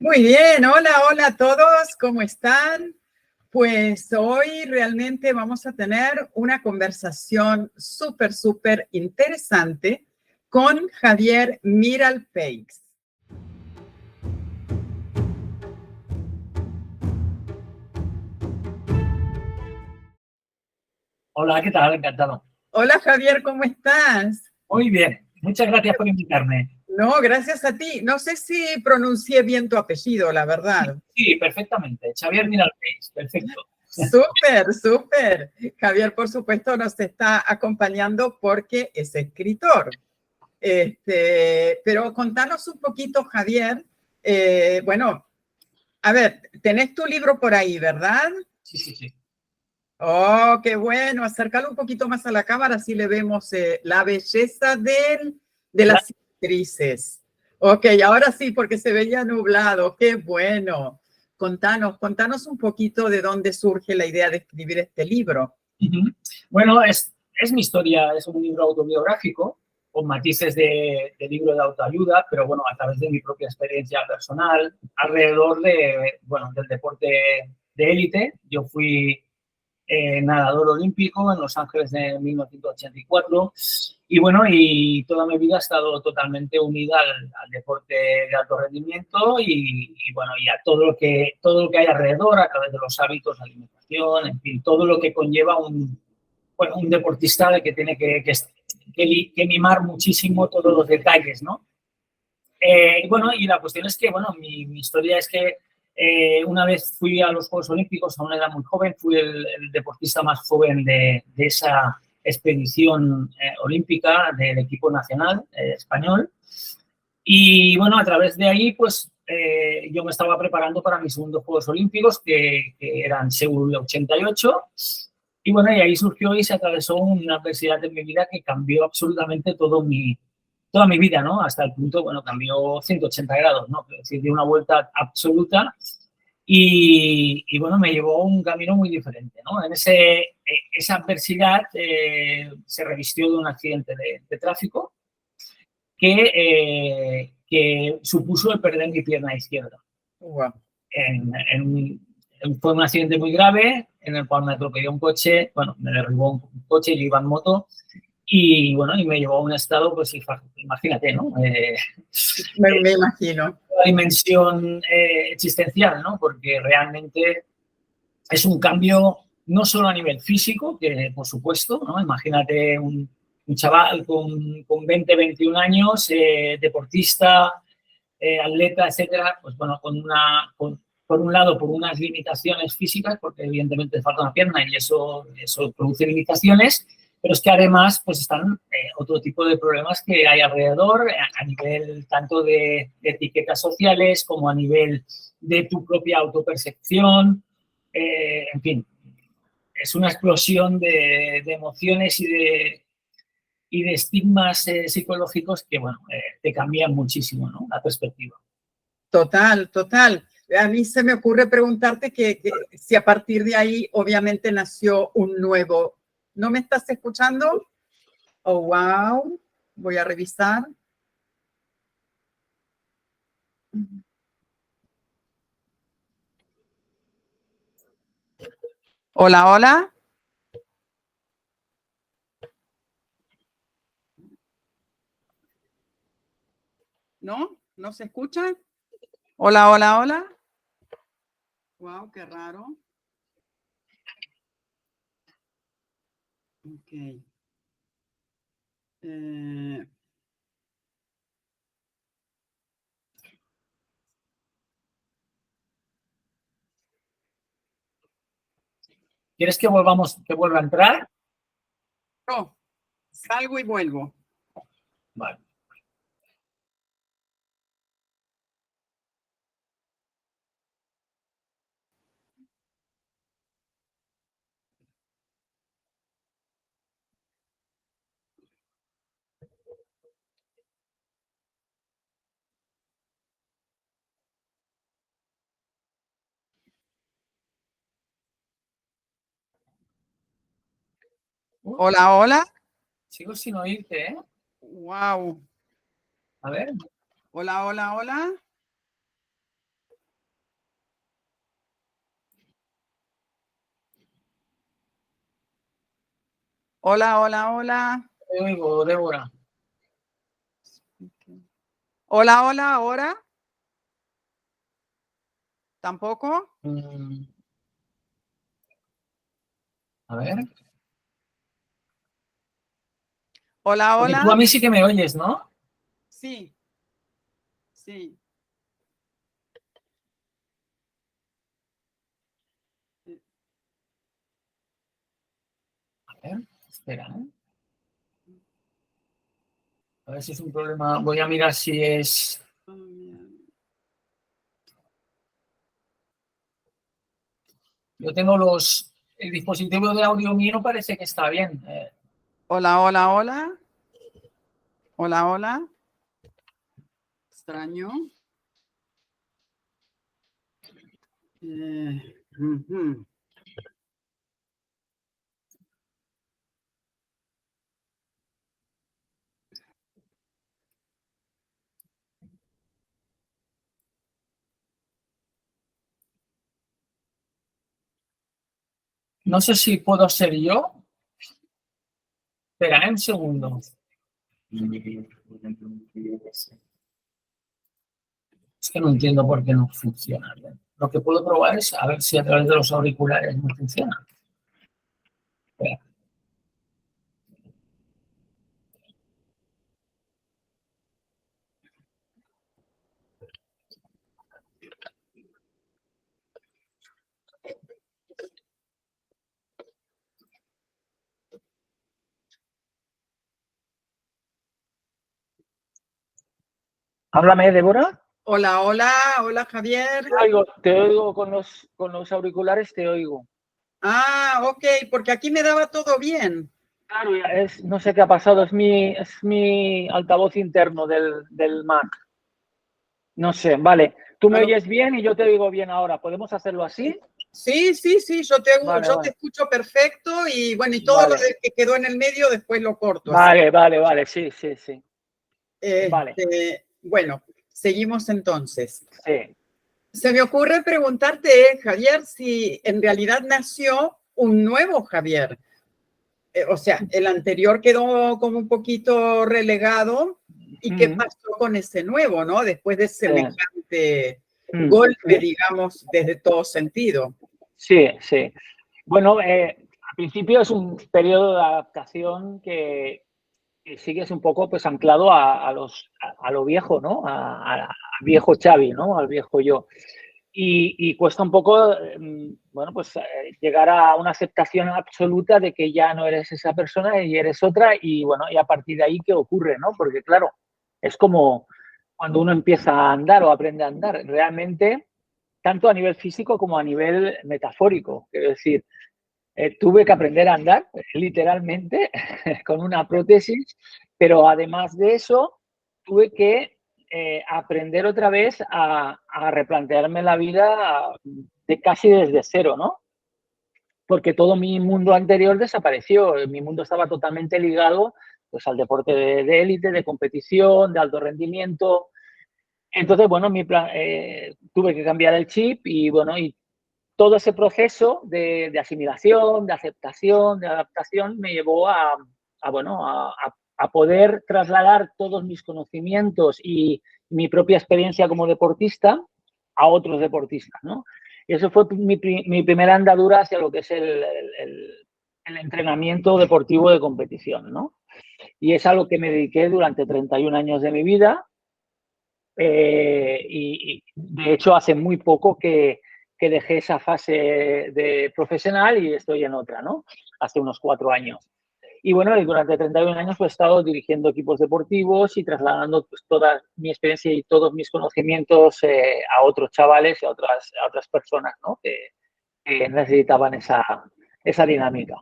Muy bien, hola a todos, ¿cómo están? Pues hoy realmente vamos a tener una conversación súper interesante con Javier Miralpeix. Hola, ¿qué tal? Encantado. Hola Javier, ¿cómo estás? Muy bien, muchas gracias por invitarme. No, gracias a ti. No sé si pronuncié bien tu apellido, la verdad. Sí, perfectamente. Xavier Miralpeix, perfecto. Súper. Javier, por supuesto, nos está acompañando porque es escritor. Pero contanos un poquito, Javier. Bueno, a ver, tenés tu libro por ahí, ¿verdad? Sí. Oh, qué bueno. Acércalo un poquito más a la cámara, así le vemos la belleza de las cicatrices. Ok, ahora sí, porque se veía nublado. Qué bueno. Contanos un poquito de dónde surge la idea de escribir este libro. Bueno, es mi historia, es un libro autobiográfico con matices de libro de autoayuda, pero bueno, a través de mi propia experiencia personal alrededor del deporte de élite. Yo fui nadador olímpico en Los Ángeles de 1984 y bueno, y toda mi vida ha estado totalmente unida al deporte de alto rendimiento y bueno, y a todo lo que hay alrededor a través de los hábitos, la alimentación, en fin, todo lo que conlleva un deportista de que tiene que mimar muchísimo todos los detalles, ¿no? Bueno, y la cuestión es que, bueno, mi historia es que una vez fui a los Juegos Olímpicos a una edad muy joven, fui el deportista más joven de esa expedición olímpica del equipo nacional español. Y bueno, a través de ahí, pues yo me estaba preparando para mis segundos Juegos Olímpicos, que eran Seúl 88. Y bueno, y ahí surgió y se atravesó una adversidad en mi vida que cambió absolutamente toda mi vida, ¿no? Hasta el punto, bueno, cambió 180 grados, ¿no? Es decir, dio una vuelta absoluta y bueno, me llevó a un camino muy diferente, ¿no? Esa adversidad se revistió de un accidente de tráfico que supuso el perder mi pierna izquierda. Wow. Fue un accidente muy grave en el cual me atropelló un coche, bueno, me derribó un coche, yo iba en moto y bueno, y me llevó a un estado, pues imagínate, ¿no? Me imagino. La dimensión existencial, ¿no? Porque realmente es un cambio no solo a nivel físico, que por supuesto, ¿no? Imagínate un chaval con 20, 21 años, deportista, atleta, etcétera, pues bueno, por un lado, por unas limitaciones físicas, porque evidentemente falta una pierna y eso produce limitaciones, pero es que además pues están otro tipo de problemas que hay alrededor a nivel tanto de etiquetas sociales como a nivel de tu propia autopercepción, en fin, es una explosión de emociones y de estigmas psicológicos que, bueno, te cambian muchísimo, ¿no? La perspectiva. Total. A mí se me ocurre preguntarte que si a partir de ahí obviamente nació un nuevo. ¿No me estás escuchando? Oh, wow. Voy a revisar. Hola. ¿No? ¿No se escucha? Hola. Wow, qué raro. Ok. ¿Quieres que vuelva a entrar? No, salgo y vuelvo. Vale. Hola. Sigo sin oírte, ¿eh? Wow. A ver. Hola. Hola, hola, hola. Te oigo, Débora. Hola, hola, ahora. ¿Tampoco? Mm, a ver. Hola, Porque tú hola. a mí sí que me oyes, ¿no? Sí, sí. A ver, espera, ¿eh? A ver si es un problema. Voy a mirar si es. Yo tengo los. El dispositivo de audio mío parece que está bien. Hola, hola, hola. Hola, hola. Extraño. Ujú. No sé si puedo ser yo. Espera, un segundo. Es que no entiendo por qué no funciona bien. Lo que puedo probar es a ver si a través de los auriculares no funciona. Espera. Háblame, Débora. Hola, hola, hola, Javier. Te oigo con los auriculares, te oigo. Ah, ok, porque aquí me daba todo bien. Claro, no sé qué ha pasado, es mi altavoz interno del Mac. No sé, vale. Tú A me lo- oyes bien y yo te oigo bien ahora. ¿Podemos hacerlo así? Sí, sí, sí, Vale, yo te vale. escucho perfecto y bueno, y todo lo Vale, que quedó en el medio después lo corto así. vale. Sí, sí, sí. Vale, Bueno, seguimos entonces. sí. Se me ocurre preguntarte, Javier, si en realidad nació un nuevo Javier. O sea, el anterior quedó como un poquito relegado. ¿Y qué Mm, pasó con ese nuevo, no? Después de sí. semejante Mm, golpe, digamos, desde todo sentido. sí, sí. Bueno, al principio es un periodo de adaptación que sigues un poco pues anclado a lo viejo, ¿no? Al viejo Xavi, ¿no? Al viejo yo. Y cuesta un poco, bueno, pues llegar a una aceptación absoluta de que ya no eres esa persona y eres otra y bueno, y a partir de ahí, ¿qué ocurre, no? Porque claro, es como cuando uno empieza a andar o aprende a andar, realmente, tanto a nivel físico como a nivel metafórico. Quiero decir, tuve que aprender a andar, literalmente, con una prótesis, pero además de eso, tuve que aprender otra vez a replantearme la vida de casi desde cero, ¿no? Porque todo mi mundo anterior desapareció. Mi mundo estaba totalmente ligado pues, al deporte de élite, de competición, de alto rendimiento. Entonces, bueno, tuve que cambiar el chip y, bueno, y todo ese proceso de asimilación, de aceptación, de adaptación, me llevó bueno, a poder trasladar todos mis conocimientos y mi propia experiencia como deportista a otros deportistas, ¿no? Y eso fue mi primera andadura hacia lo que es el entrenamiento deportivo de competición, ¿no? Y es a lo que me dediqué durante 31 años de mi vida. Y de hecho hace muy poco que dejé esa fase de profesional y estoy en otra, ¿no? Hace unos 4 años. Y bueno, y durante 31 años pues, he estado dirigiendo equipos deportivos y trasladando pues, toda mi experiencia y todos mis conocimientos a otros chavales y a otras personas, ¿no? Que necesitaban esa dinámica.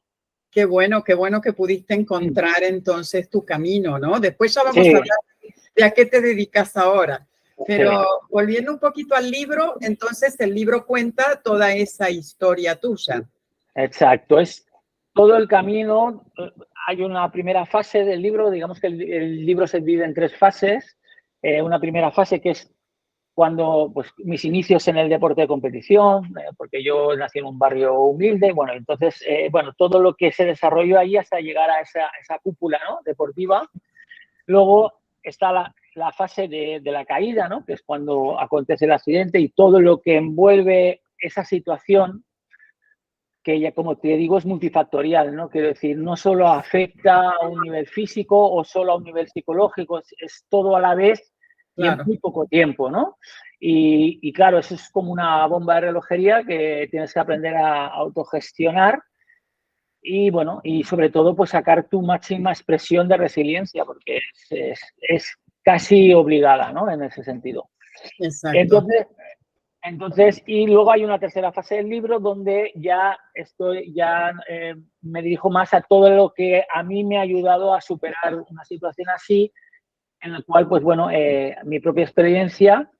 Qué bueno que pudiste encontrar entonces tu camino, ¿no? Después ya vamos a Sí, hablar de a qué te dedicas ahora. sí, Pero volviendo un poquito al libro, entonces el libro cuenta toda esa historia tuya. exacto. Es todo el camino. Hay una primera fase del libro, digamos que el libro se divide en 3 fases. Una primera fase que es cuando pues mis inicios en el deporte de competición, porque yo nací en un barrio humilde, bueno, entonces, bueno, todo lo que se desarrolló ahí hasta llegar a esa cúpula, ¿no?, deportiva. Luego está la fase de la caída, ¿no?, que es cuando acontece el accidente y todo lo que envuelve esa situación, que ya, como te digo, es multifactorial, ¿no? Quiero decir, no solo afecta a un nivel físico o solo a un nivel psicológico, es todo a la vez y en Claro. muy poco tiempo, ¿no? Y claro, eso es como una bomba de relojería que tienes que aprender a autogestionar y, bueno, y sobre todo, pues sacar tu máxima expresión de resiliencia, porque es casi obligada, ¿no?, en ese sentido. Exacto. Entonces, y luego hay una tercera fase del libro donde me dirijo más a todo lo que a mí me ha ayudado a superar una situación así, en la cual, pues bueno, mi propia experiencia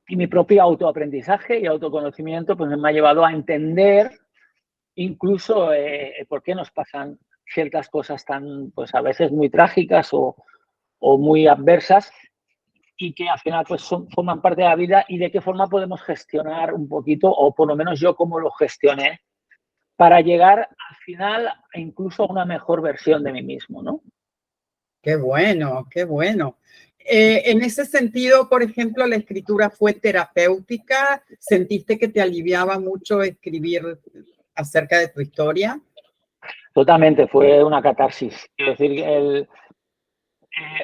y mi propio autoaprendizaje y autoconocimiento, pues me ha llevado a entender incluso por qué nos pasan ciertas cosas tan, pues a veces muy trágicas o muy adversas, y que al final pues forman parte de la vida, y de qué forma podemos gestionar un poquito, o por lo menos yo cómo lo gestioné, para llegar al final incluso a una mejor versión de mí mismo, ¿no? Qué bueno, qué bueno. En ese sentido, por ejemplo, la escritura fue terapéutica. ¿Sentiste que te aliviaba mucho escribir acerca de tu historia? Totalmente, fue una catarsis. Quiero decir,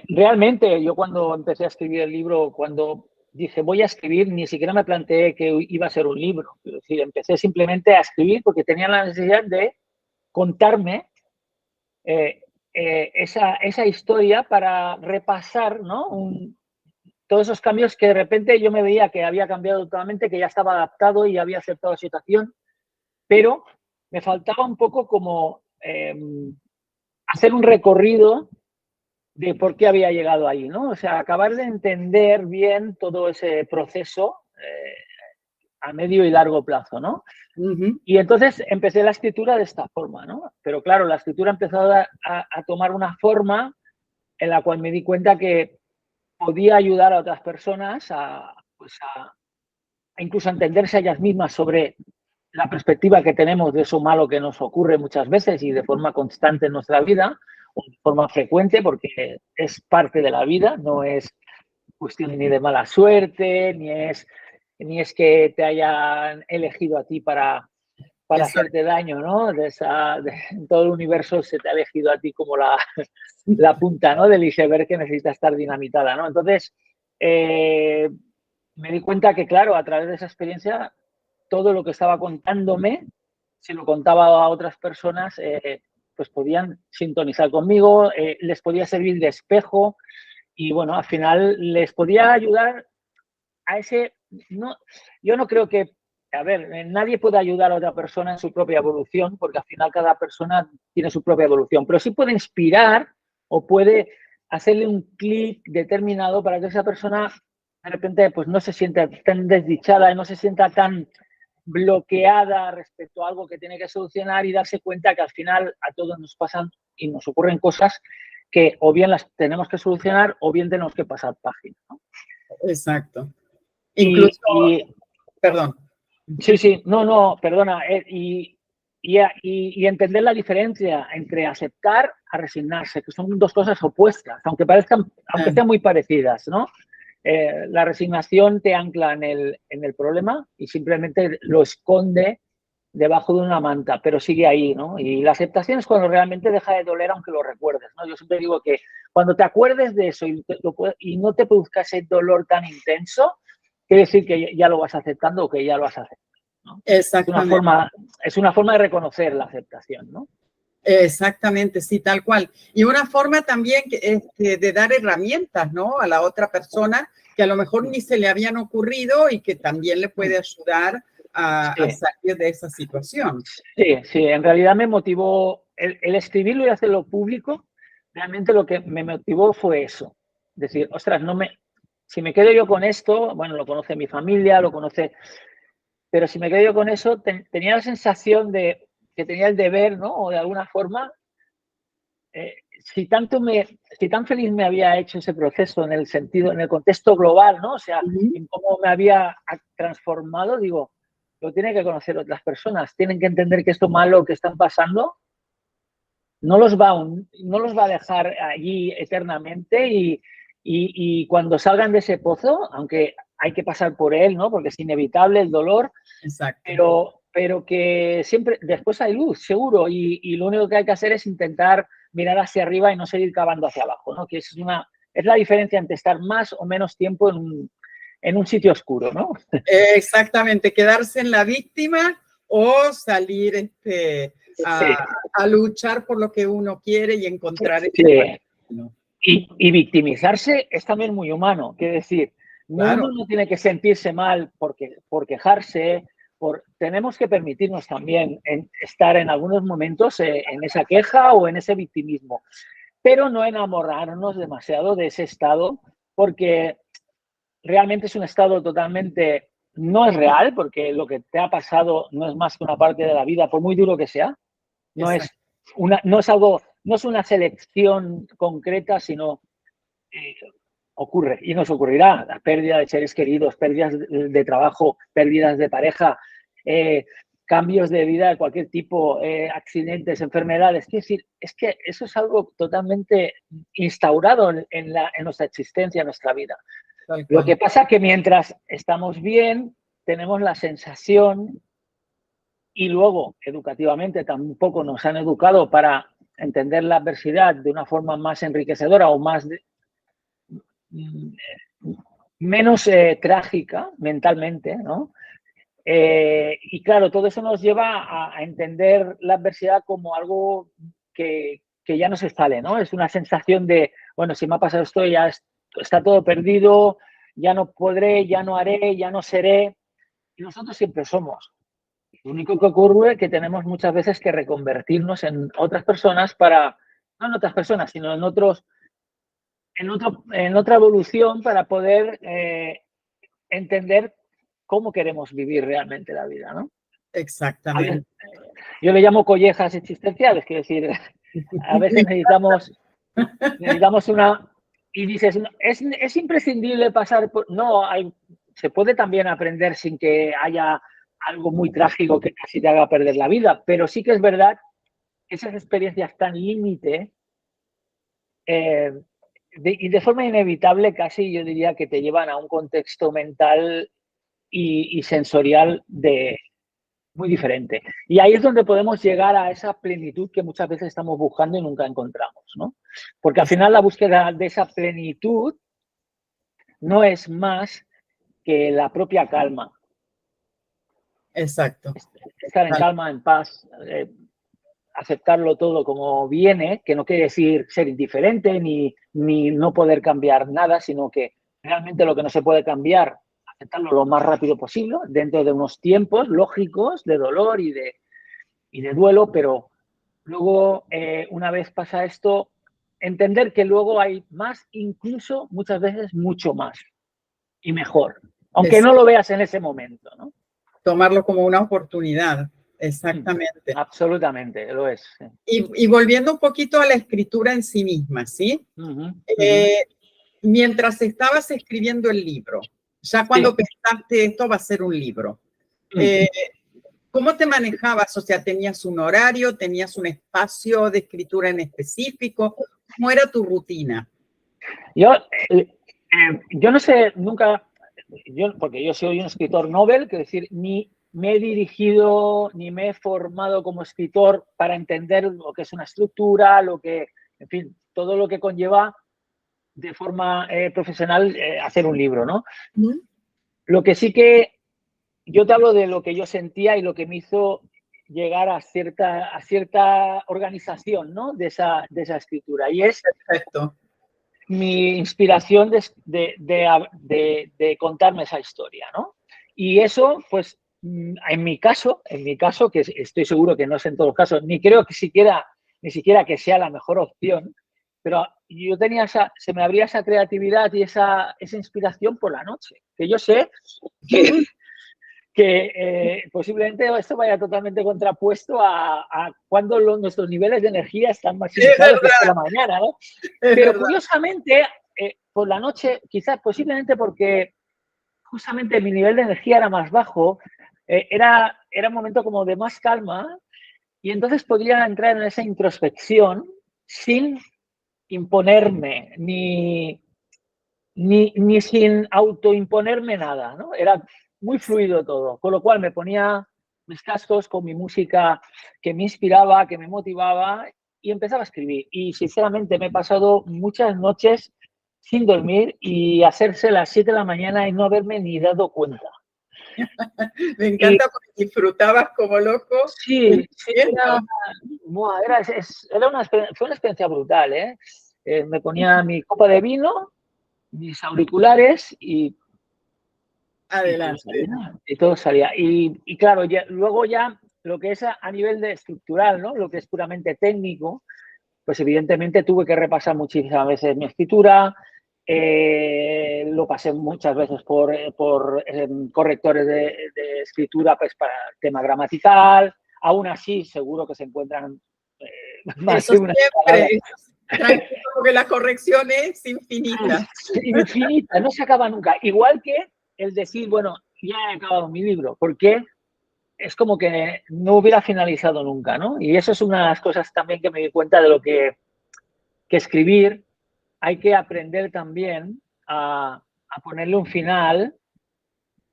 realmente yo cuando empecé a escribir el libro, cuando dije voy a escribir, ni siquiera me planteé que iba a ser un libro. Es decir, empecé simplemente a escribir porque tenía la necesidad de contarme esa historia para repasar, ¿no?, todos esos cambios que de repente yo me veía que había cambiado totalmente, que ya estaba adaptado y había aceptado la situación, pero me faltaba un poco como hacer un recorrido de por qué había llegado ahí, ¿no? O sea, acabar de entender bien todo ese proceso a medio y largo plazo, ¿no? Ujú. Y entonces empecé la escritura de esta forma, ¿no? Pero claro, la escritura empezó a tomar una forma en la cual me di cuenta que podía ayudar a otras personas pues a incluso a entenderse a ellas mismas sobre la perspectiva que tenemos de eso malo que nos ocurre muchas veces y de forma constante en nuestra vida, o de forma frecuente, porque es parte de la vida, no es cuestión ni de mala suerte, ni es que te hayan elegido a ti para Exacto. hacerte daño, ¿no? En todo el universo se te ha elegido a ti como la punta, ¿no?, del iceberg que necesita estar dinamitada, ¿no? Entonces, eh, me di cuenta que, claro, a través de esa experiencia, todo lo que estaba contándome, si lo contaba a otras personas, pues podían sintonizar conmigo, les podía servir de espejo y, bueno, al final les podía ayudar a ese... No, yo no creo que, a ver, nadie puede ayudar a otra persona en su propia evolución, porque al final cada persona tiene su propia evolución, pero sí puede inspirar o puede hacerle un clic determinado para que esa persona de repente pues no se sienta tan desdichada y no se sienta tan bloqueada respecto a algo que tiene que solucionar, y darse cuenta que al final a todos nos pasan y nos ocurren cosas que o bien las tenemos que solucionar o bien tenemos que pasar página, ¿no? Exacto. Y, Incluso, y perdón. sí, sí, no, no, perdona, y entender la diferencia entre aceptar a resignarse, que son dos cosas opuestas, aunque sean muy parecidas, ¿no? La resignación te ancla en el problema y simplemente lo esconde debajo de una manta, pero sigue ahí, ¿no? Y la aceptación es cuando realmente deja de doler aunque lo recuerdes, ¿no? Yo siempre digo que cuando te acuerdes de eso y no te produzca ese dolor tan intenso, quiere decir que ya lo vas aceptando o que ya lo has aceptado, ¿no? Exactamente. Es una forma de reconocer la aceptación, ¿no? Exactamente, sí, tal cual. Y una forma también de dar herramientas, ¿no?, a la otra persona que a lo mejor ni se le habían ocurrido y que también le puede ayudar a Sí, salir de esa situación. sí, sí. En realidad me motivó el escribirlo y hacerlo público. Realmente lo que me motivó fue eso. Decir, ostras, si me quedo yo con esto, bueno, lo conoce mi familia, lo conoce, pero si me quedo yo con eso, tenía la sensación de que tenía el deber, ¿no? O de alguna forma, si tan feliz me había hecho ese proceso en el sentido, en el contexto global, ¿no? O sea, en cómo me había transformado, digo, lo tienen que conocer otras personas, tienen que entender que esto malo que están pasando no los va a dejar allí eternamente y cuando salgan de ese pozo, aunque hay que pasar por él, ¿no? Porque es inevitable el dolor, pero que siempre después hay luz, seguro, y lo único que hay que hacer es intentar mirar hacia arriba y no seguir cavando hacia abajo, ¿no? Que es la diferencia entre estar más o menos tiempo en un sitio oscuro, ¿no? Exactamente, quedarse en la víctima o salir a luchar por lo que uno quiere y encontrar ese camino. Y victimizarse es también muy humano, quiere decir, Claro. uno no tiene que sentirse mal por quejarse, tenemos que permitirnos también estar en algunos momentos en esa queja o en ese victimismo, pero no enamorarnos demasiado de ese estado, porque realmente es un estado totalmente, no es real, porque lo que te ha pasado no es más que una parte de la vida, por muy duro que sea, no es una selección concreta, sino ocurre y nos ocurrirá la pérdida de seres queridos, pérdidas de trabajo, pérdidas de pareja, cambios de vida de cualquier tipo, accidentes, enfermedades. Es decir, es que eso es algo totalmente instaurado en nuestra existencia, en nuestra vida. Lo que pasa es que mientras estamos bien, tenemos la sensación, y luego educativamente tampoco nos han educado para entender la adversidad de una forma más enriquecedora o menos trágica mentalmente, ¿no? Y claro, todo eso nos lleva a entender la adversidad como algo que ya no se sale, ¿no? Es una sensación de, bueno, si me ha pasado esto, ya está todo perdido, ya no podré, ya no haré, ya no seré. Y nosotros siempre somos. Lo único que ocurre es que tenemos muchas veces que reconvertirnos en otras personas no en otras personas, sino en otra evolución para poder entender cómo queremos vivir realmente la vida, ¿no? Exactamente. Yo le llamo collejas existenciales, quiero decir, a veces necesitamos una... Y dices, es imprescindible pasar por... No, se puede también aprender sin que haya algo muy trágico que casi te haga perder la vida, pero sí que es verdad que esas experiencias tan límite y de forma inevitable casi yo diría que te llevan a un contexto mental y sensorial muy diferente. Y ahí es donde podemos llegar a esa plenitud que muchas veces estamos buscando y nunca encontramos, ¿no? Porque al final la búsqueda de esa plenitud no es más que la propia calma. Exacto. Estar en calma, en paz, aceptarlo todo como viene, que no quiere decir ser indiferente ni no poder cambiar nada, sino que realmente lo que no se puede cambiar, aceptarlo lo más rápido posible, dentro de unos tiempos lógicos de dolor y de duelo, pero luego, una vez pasa esto, entender que luego hay más, incluso muchas veces mucho más y mejor, aunque no lo veas en ese momento, ¿no? Tomarlo como una oportunidad, exactamente. Absolutamente, lo es. Sí. Y volviendo un poquito a la escritura en sí misma, ¿sí? Mientras estabas escribiendo el libro, ya cuando pensaste esto va a ser un libro, ¿cómo te manejabas? O sea, ¿tenías un horario? ¿Tenías un espacio de escritura en específico? ¿Cómo era tu rutina? Yo no sé nunca, porque yo soy un escritor novel, que decir, ni me he dirigido ni me he formado como escritor para entender lo que es una estructura, en fin, todo lo que conlleva de forma profesional hacer un libro, ¿no? Lo que sí que yo te hablo de lo que yo sentía y lo que me hizo llegar a cierta organización, ¿no? de esa escritura. Y es mi inspiración de contarme esa historia, ¿no? Y eso, pues, en mi caso, que estoy seguro que no es en todos los casos, ni creo que ni siquiera que sea la mejor opción, pero yo se me abría esa creatividad y esa inspiración por la noche, que yo sé que posiblemente esto vaya totalmente contrapuesto a cuando nuestros niveles de energía están maximizados, que es por la mañana, ¿no? Pero curiosamente, por la noche, quizás posiblemente porque justamente mi nivel de energía era más bajo, era un momento como de más calma y entonces podía entrar en esa introspección sin imponerme ni sin autoimponerme nada, ¿no? Era muy fluido todo, con lo cual me ponía mis cascos con mi música que me inspiraba, que me motivaba y empezaba a escribir. Y sinceramente me he pasado muchas noches sin dormir y hacerse las 7 de la mañana y no haberme ni dado cuenta. Me encanta porque disfrutabas como loco. Sí, fue una experiencia brutal, ¿eh? Me ponía mi copa de vino, mis auriculares y adelante. Y todo salía. Y claro, luego ya lo que es a nivel de estructural, ¿no? Lo que es puramente técnico, pues evidentemente tuve que repasar muchísimas veces mi escritura, lo pasé muchas veces por correctores de escritura pues para el tema gramatical. Aún así, seguro que se encuentran más Eso de una siempre, tranquilo, porque la corrección es infinita. Infinita, no se acaba nunca. Igual que el decir, bueno, ya he acabado mi libro, porque es como que no hubiera finalizado nunca, ¿no? Y eso es una de las cosas también que me di cuenta de lo que escribir hay que aprender también a ponerle un final,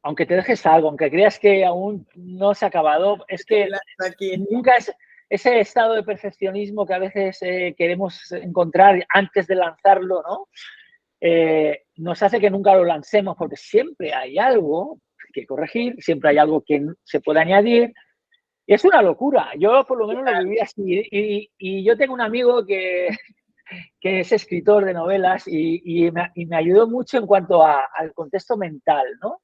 aunque te dejes algo, aunque creas que aún no se ha acabado, es que nunca es ese estado de perfeccionismo que a veces queremos encontrar antes de lanzarlo, ¿no? Nos hace que nunca lo lancemos porque siempre hay algo que corregir, siempre hay algo que se puede añadir. Y es una locura. Yo por lo menos lo viví así. Y yo tengo un amigo que es escritor de novelas y me ayudó mucho en cuanto al contexto mental, ¿no?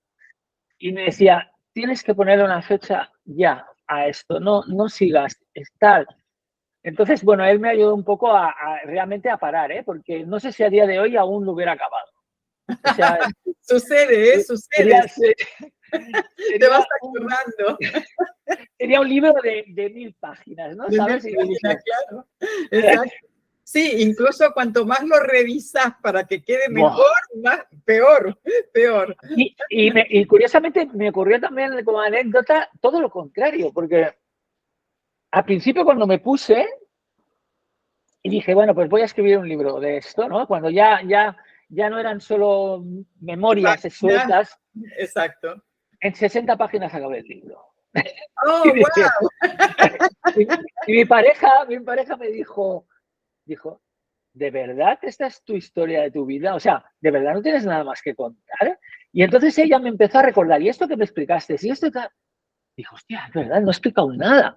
Y me decía, tienes que ponerle una fecha ya a esto, no sigas, es tal. Entonces, bueno, él me ayudó un poco realmente a parar, ¿eh? Porque no sé si a día de hoy aún lo hubiera acabado. O sea, sucede, ¿eh? Sucede. Te vas acordando. Sería un libro de 1000 páginas, ¿no? ¿Sabes? 1000 páginas, claro. Exacto. Sí, incluso cuanto más lo revisas para que quede mejor, más, peor. Y curiosamente me ocurrió también como anécdota todo lo contrario, porque al principio cuando me puse y dije, bueno, pues voy a escribir un libro de esto, ¿no? Cuando ya no eran solo memorias sueltas. Exacto. En 60 páginas acabé el libro. ¡Oh, wow! Y mi pareja me dijo, ¿de verdad esta es tu historia de tu vida? O sea, ¿de verdad no tienes nada más que contar? Y entonces ella me empezó a recordar, ¿y esto que me explicaste? ¿Y esto tal? Dijo, hostia, es verdad, no he explicado nada.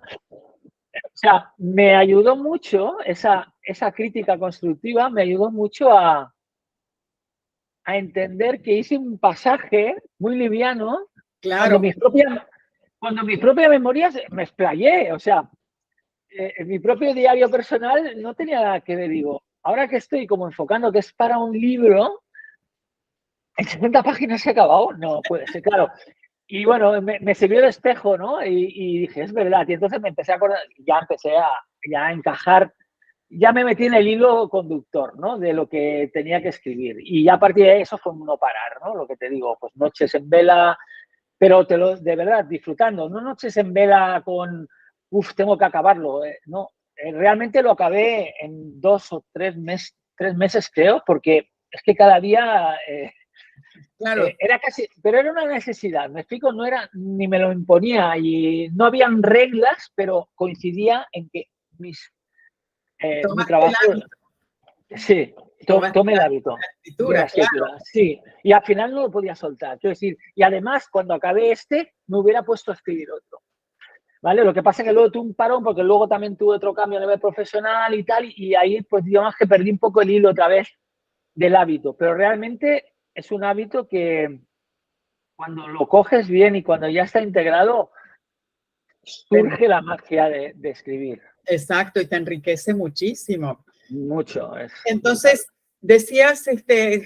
O sea, me ayudó mucho, esa crítica constructiva me ayudó mucho a entender que hice un pasaje muy liviano. Claro. Cuando mis propias memorias me explayé, o sea, en mi propio diario personal no tenía nada que ver. Digo, ahora que estoy como enfocando que es para un libro, ¿en 70 páginas se ha acabado? No, puede ser, claro. Y bueno, me sirvió de espejo, ¿no? Y dije, es verdad. Y entonces me empecé a acordar, ya empecé a encajar, ya me metí en el hilo conductor, ¿no? De lo que tenía que escribir. Y ya a partir de eso fue no parar, ¿no? Lo que te digo, pues noches en vela, pero de verdad, disfrutando. No noches en vela con, tengo que acabarlo. No, realmente lo acabé en 2 o 3 meses, creo, porque es que cada día... Claro. Era casi, pero era una necesidad, me explico, no era, ni me lo imponía y no habían reglas, pero coincidía en que mi trabajo, sí, tomé el hábito de la escritura, claro. Sí, y al final no lo podía soltar, quiero decir, y además cuando acabé me hubiera puesto a escribir otro, ¿vale? Lo que pasa es que luego tuve un parón porque luego también tuve otro cambio a nivel profesional y tal, y ahí pues digamos que perdí un poco el hilo otra vez del hábito, pero realmente es un hábito que cuando lo coges bien y cuando ya está integrado, surge la magia de escribir. Exacto, y te enriquece muchísimo. Mucho. Entonces, decías,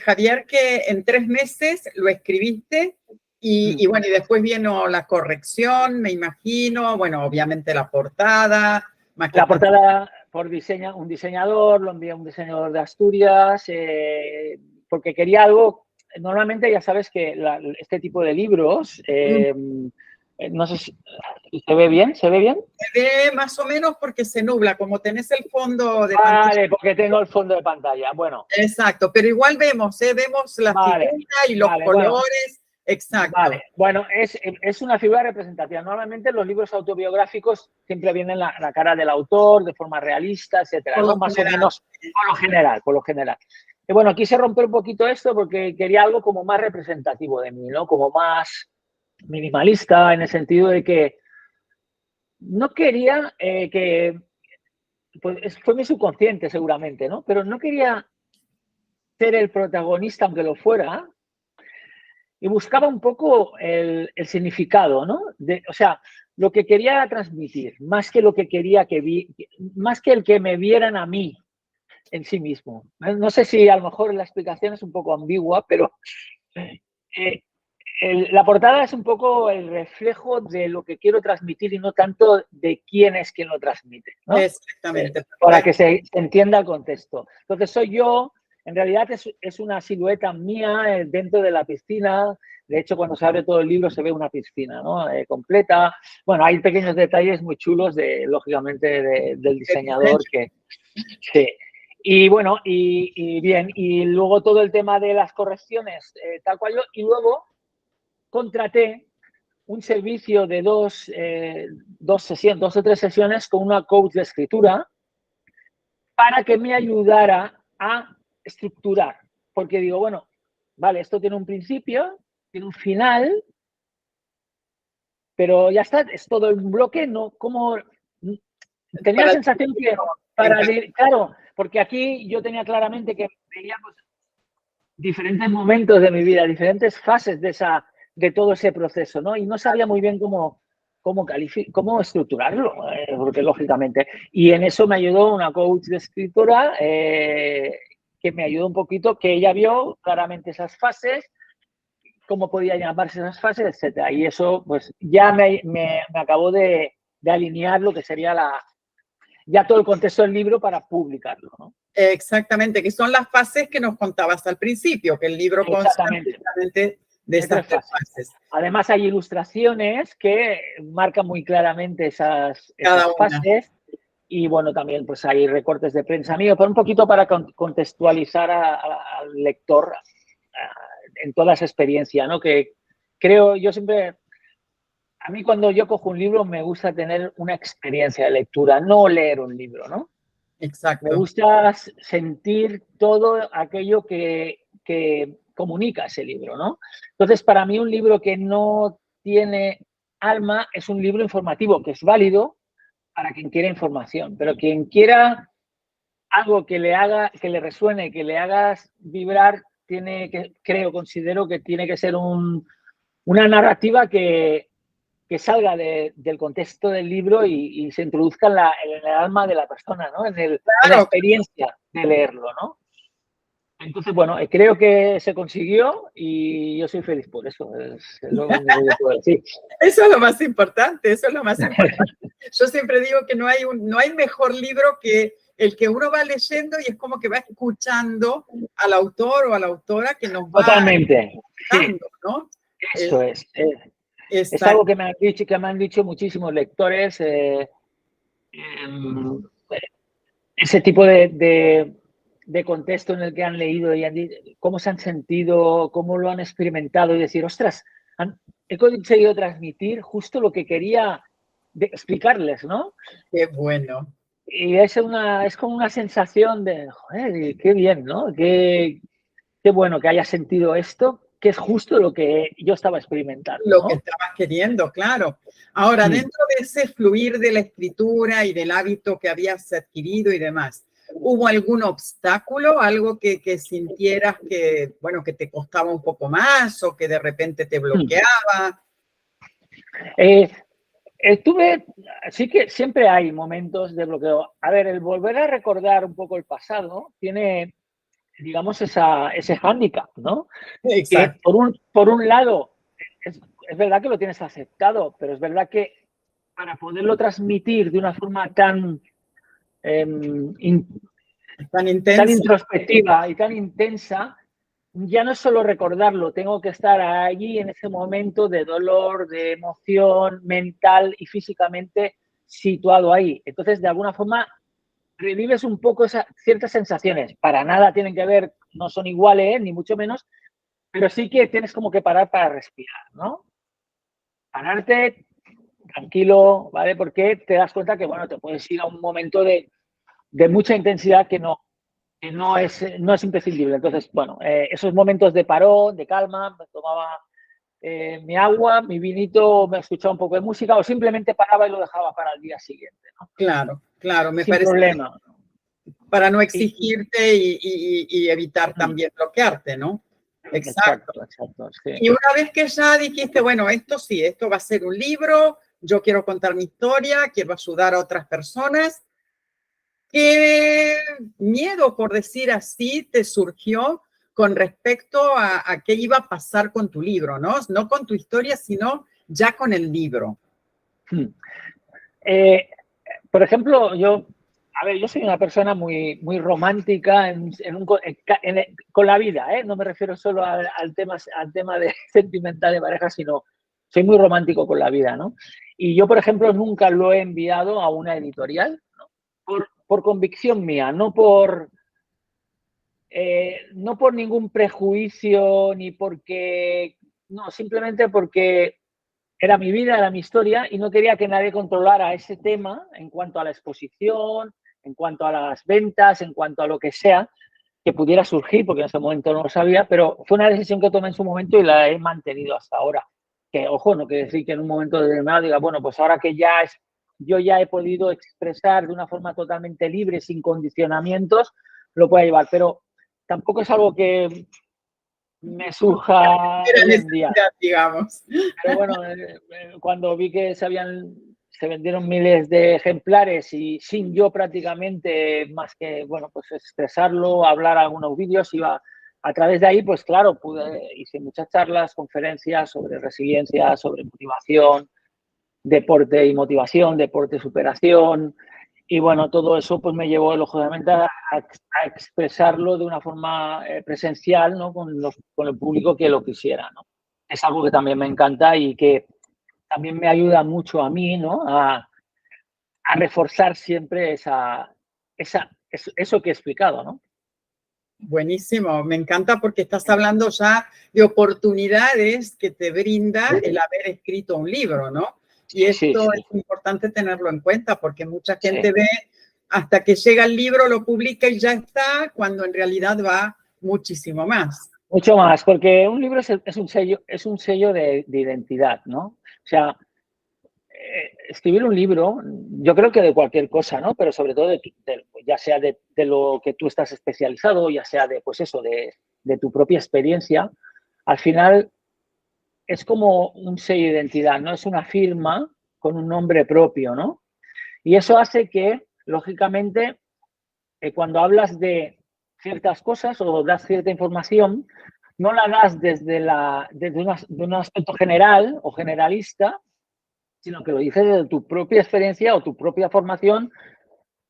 Javier, que en 3 meses lo escribiste. Y bueno, y después vino la corrección, me imagino, bueno, obviamente la portada. La portada por un diseñador, lo envié a un diseñador de Asturias, porque quería algo. Normalmente ya sabes que este tipo de libros, no sé si se ve bien, ¿se ve bien? Se ve más o menos porque se nubla, como tenés el fondo de pantalla. pantalla. Porque tengo el fondo de pantalla, bueno. Exacto, pero igual vemos la figura y los colores. Bueno. Exacto. Vale, bueno, es una figura representativa. Normalmente los libros autobiográficos siempre vienen la cara del autor de forma realista, etcétera, ¿no? Más o menos por lo general. Y bueno, quise romper un poquito esto porque quería algo como más representativo de mí, ¿no? Como más minimalista, en el sentido de que no quería pues fue mi subconsciente seguramente, ¿no? Pero no quería ser el protagonista, aunque lo fuera, y buscaba un poco el significado, ¿no? O sea, lo que quería transmitir, más que lo que quería más que el que me vieran a mí en sí mismo. No sé si a lo mejor la explicación es un poco ambigua, pero la portada es un poco el reflejo de lo que quiero transmitir y no tanto de quién es quien lo transmite, ¿no? Exactamente. Para que se entienda el contexto. Entonces soy yo. En realidad es una silueta mía dentro de la piscina. De hecho, cuando se abre todo el libro se ve una piscina, ¿no? Completa. Bueno, hay pequeños detalles muy chulos, lógicamente, del diseñador que... Sí. Y bueno, y bien. Y luego todo el tema de las correcciones, tal cual yo. Y luego contraté un servicio de dos o tres sesiones con una coach de escritura para que me ayudara a estructurar, porque digo, bueno, vale, esto tiene un principio, tiene un final, pero ya está, es todo un bloque, ¿no? Como tenía la sensación que claro, porque aquí yo tenía claramente que veía pues, diferentes momentos de mi vida, diferentes fases de todo ese proceso, ¿no? Y no sabía muy bien cómo estructurarlo, porque lógicamente. Y en eso me ayudó una coach de escritora que me ayudó un poquito, que ella vio claramente esas fases, cómo podía llamarse esas fases, etcétera. Y eso, pues, ya me acabó de alinear lo que sería ya todo el contexto del libro para publicarlo, ¿no? Exactamente, que son las fases que nos contabas al principio, que el libro consta de estas tres fases. Además, hay ilustraciones que marcan muy claramente esas fases. Y bueno, también pues hay recortes de prensa mío, pero un poquito para contextualizar al lector en toda esa experiencia, ¿no? Que creo, yo siempre, a mí cuando yo cojo un libro me gusta tener una experiencia de lectura, no leer un libro, ¿no? Exacto. Me gusta sentir todo aquello que comunica ese libro, ¿no? Entonces, para mí un libro que no tiene alma es un libro informativo, que es válido para quien quiera información, pero quien quiera algo que le resuene, que le haga vibrar, considero que tiene que ser una narrativa que salga del contexto del libro y se introduzca en el alma de la persona, ¿no? En la experiencia de leerlo, ¿no? Entonces, bueno, creo que se consiguió y yo soy feliz por eso. Es lo único que puedo decir. Eso es lo más importante, Yo siempre digo que no hay mejor libro que el que uno va leyendo y es como que va escuchando al autor o a la autora que nos va totalmente dando, ¿no? Eso es algo que me han dicho muchísimos lectores. Ese tipo de contexto en el que han leído y han dicho cómo se han sentido, cómo lo han experimentado y decir, ostras, he conseguido transmitir justo lo que quería explicarles, ¿no? Qué bueno. Y es como una sensación de, joder, qué bien, ¿no? Qué bueno que haya sentido esto, que es justo lo que yo estaba experimentando, ¿no? Lo que estabas queriendo, claro. Ahora, dentro de ese fluir de la escritura y del hábito que habías adquirido y demás, ¿hubo algún obstáculo, algo que sintieras que, bueno, que te costaba un poco más o que de repente te bloqueaba? Sí que siempre hay momentos de bloqueo. A ver, el volver a recordar un poco el pasado tiene, digamos, ese hándicap, ¿no? Exacto. Que por un lado es verdad que lo tienes aceptado, pero es verdad que para poderlo transmitir de una forma tan, Tan intensa. tan introspectiva y tan intensa, ya no es solo recordarlo, tengo que estar allí en ese momento de dolor, de emoción mental y físicamente situado ahí. Entonces, de alguna forma, revives un poco ciertas sensaciones. Para nada tienen que ver, no son iguales, ni mucho menos, pero sí que tienes como que parar para respirar, ¿no? Pararte tranquilo, ¿vale? Porque te das cuenta que, bueno, te puedes ir a un momento de mucha intensidad que no es imprescindible. Entonces, bueno, esos momentos de parón, de calma, me tomaba mi agua, mi vinito, me escuchaba un poco de música o simplemente paraba y lo dejaba para el día siguiente, ¿no? Claro, claro, me Sin parece problema. para no exigirte y evitar también bloquearte, ¿no? Exacto. Exacto, sí. Y una vez que ya dijiste, bueno, esto sí, esto va a ser un libro, yo quiero contar mi historia, quiero ayudar a otras personas, ¿qué miedo, por decir así, te surgió con respecto a qué iba a pasar con tu libro, ¿no? No con tu historia, sino ya con el libro. Por ejemplo, yo soy una persona muy, muy romántica con la vida, ¿eh? No me refiero solo al tema de sentimental de pareja, sino soy muy romántico con la vida, ¿no? Y yo, por ejemplo, nunca lo he enviado a una editorial, ¿no? Por convicción mía, no por ningún prejuicio, ni porque, no, simplemente porque era mi vida, era mi historia y no quería que nadie controlara ese tema en cuanto a la exposición, en cuanto a las ventas, en cuanto a lo que sea que pudiera surgir, porque en ese momento no lo sabía, pero fue una decisión que tomé en su momento y la he mantenido hasta ahora. Que, ojo, no quiere decir que en un momento determinado diga, bueno, pues ahora que yo ya he podido expresar de una forma totalmente libre, sin condicionamientos, lo pueda llevar, pero tampoco es algo que me surja hoy en día. Digamos. Pero bueno, cuando vi que se vendieron miles de ejemplares y sin yo prácticamente más que, bueno, pues expresarlo, hablar algunos vídeos, iba a través de ahí, pues claro, hice muchas charlas, conferencias sobre resiliencia, sobre motivación, deporte y motivación, deporte y superación. Y bueno, todo eso pues me llevó lógicamente a expresarlo de una forma presencial, ¿no? Con el público que lo quisiera, ¿no? Es algo que también me encanta y que también me ayuda mucho a mí, ¿no? A reforzar siempre eso que he explicado, ¿no? Buenísimo, me encanta porque estás hablando ya de oportunidades que te brinda el haber escrito un libro, ¿no? Y esto es importante tenerlo en cuenta porque mucha gente ve hasta que llega el libro, lo publica y ya está, cuando en realidad va muchísimo más. Mucho más, porque un libro es un sello de identidad, ¿no? O sea, escribir un libro, yo creo que de cualquier cosa, ¿no? Pero sobre todo ya sea de lo que tú estás especializado, ya sea pues eso, de tu propia experiencia, al final es como un sello de identidad, ¿no? Es una firma con un nombre propio, ¿no? Y eso hace que, lógicamente, cuando hablas de ciertas cosas o das cierta información, no la das desde un aspecto general o generalista, sino que lo dices desde tu propia experiencia o tu propia formación,